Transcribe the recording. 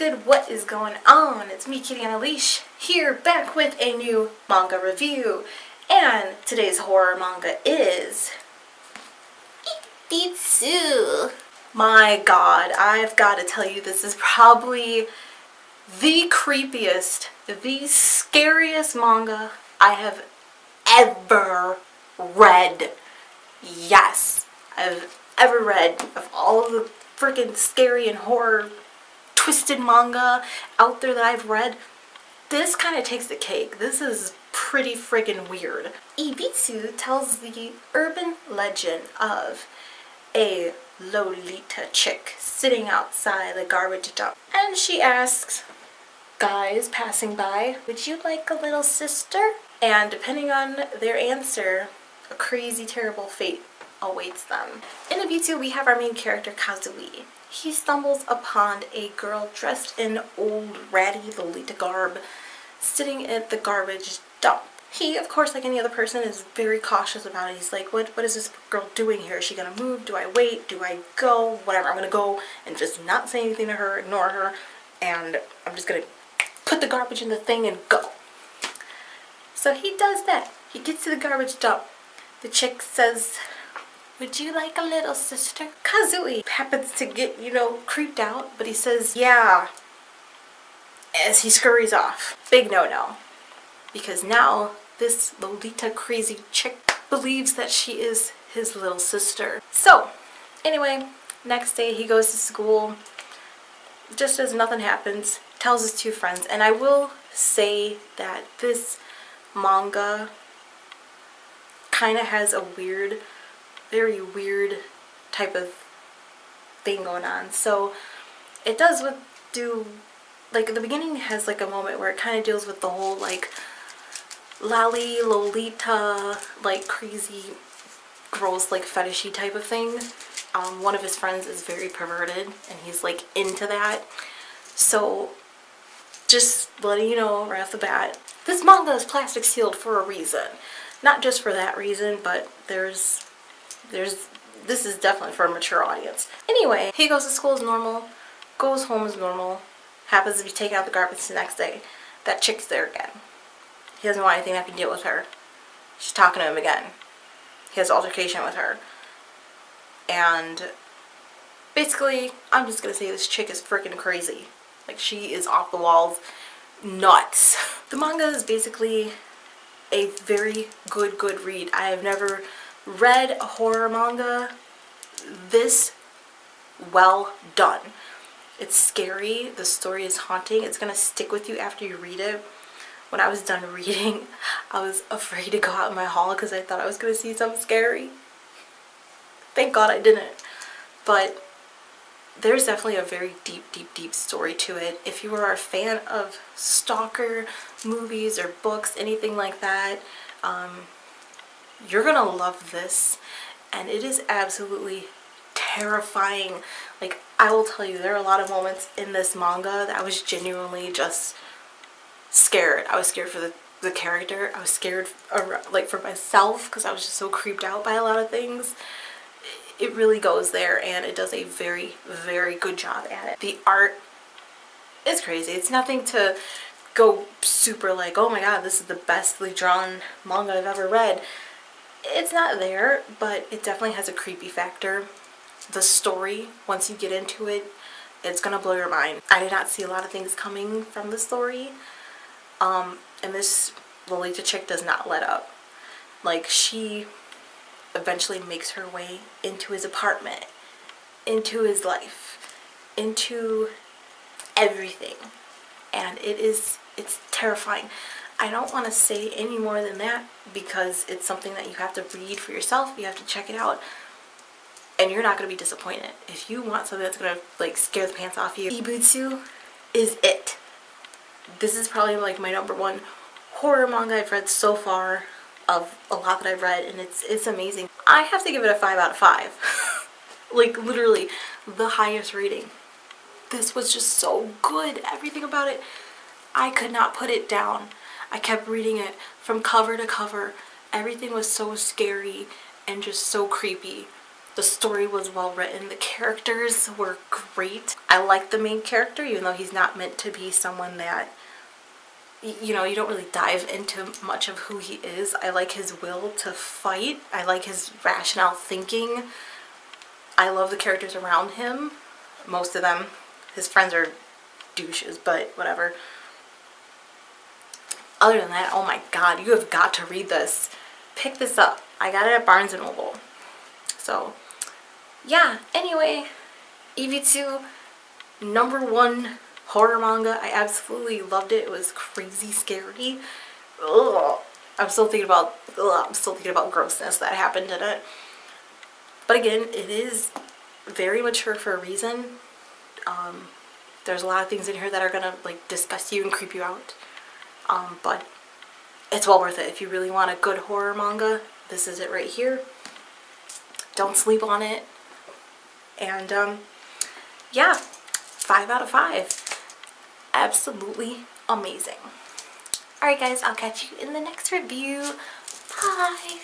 good? What is going on? It's me, Kitty on a Leash, here back with a new manga review. And today's horror manga is Ibitsu. My god, I've got to tell you, this is probably the creepiest, the scariest manga I have ever read. Yes, I've ever read. Of all of the freaking scary and horror twisted manga out there that I've read, this kind of takes the cake. This is pretty friggin' weird. Ibitsu tells the urban legend of a lolita chick sitting outside the garbage dump, and she asks guys passing by, "Would you like a little sister?" And depending on their answer, a crazy terrible fate awaits them. In Ibitsu, we have our main character Kazui. He stumbles upon a girl dressed in old ratty lolita garb sitting at the garbage dump. He, of course, like any other person, is very cautious about it. He's like, what is this girl doing here? Is she gonna move? Do I wait? Do I go? Whatever, I'm gonna go and just not say anything to her, ignore her, and I'm just gonna put the garbage in the thing and go. So he does that. He gets to the garbage dump. The chick says, "Would you like a little sister?" Kazui happens to get, creeped out, but he says, "Yeah," as he scurries off. Big no-no. Because now this lolita crazy chick believes that she is his little sister. So, anyway, next day he goes to school, just as nothing happens, tells his two friends, and I will say that this manga kind of has a very weird type of thing going on. So it does like at the beginning has like a moment where it kind of deals with the whole like lolita, like crazy gross like fetishy type of thing. One of his friends is very perverted and he's like into that. So just letting you know right off the bat, this manga is plastic sealed for a reason. Not just for that reason, but this is definitely for a mature audience. Anyway, he goes to school as normal, goes home as normal, happens to be taking out the garbage the next day. That chick's there again. He doesn't want anything to have to deal with her. She's talking to him again. He has an altercation with her. And basically, I'm just gonna say this chick is freaking crazy. Like, she is off the walls, nuts. The manga is basically a very good read. I have never read a horror manga this well done. It's scary, the story is haunting, it's gonna stick with you after you read it. When I was done reading, I was afraid to go out in my hall because I thought I was gonna see something scary. Thank God I didn't. But there's definitely a very deep story to it. If you are a fan of stalker movies or books, anything like that, you're gonna love this. And it is absolutely terrifying. Like, I will tell you, there are a lot of moments in this manga that I was genuinely just scared. I was scared for the character. I was scared like for myself because I was just so creeped out by a lot of things. It really goes there, and it does a very good job at it. The art is crazy. It's nothing to go super like, oh my god, this is the bestly drawn manga I've ever read. It's not there, but it definitely has a creepy factor. The story, once you get into it, it's gonna blow your mind. I did not see a lot of things coming from the story, and this lolita chick does not let up. Like, she eventually makes her way into his apartment, into his life, into everything, and it's terrifying. I don't want to say any more than that because it's something that you have to read for yourself. You have to check it out, and you're not going to be disappointed. If you want something that's going to like scare the pants off you, Ibitsu is it. This is probably like my #1 horror manga I've read so far, of a lot that I've read, and it's amazing. I have to give it a 5 out of 5. Like, literally the highest rating. This was just so good. Everything about it, I could not put it down. I kept reading it from cover to cover. Everything was so scary and just so creepy. The story was well written. The characters were great. I like the main character, even though he's not meant to be someone that, you know, you don't really dive into much of who he is. I like his will to fight. I like his rationale thinking. I love the characters around him. Most of them. His friends are douches, but whatever. Other than that, oh my god, you have got to read this. Pick this up. I got it at Barnes & Noble. So, yeah. Anyway, Ibitsu, #1 horror manga. I absolutely loved it. It was crazy scary. Ugh. I'm still thinking about grossness that happened in it. But again, it is very mature for a reason. There's a lot of things in here that are gonna like disgust you and creep you out. But it's well worth it. If you really want a good horror manga, this is it right here. Don't sleep on it. And yeah, 5 out of 5. Absolutely amazing. Alright guys, I'll catch you in the next review. Bye!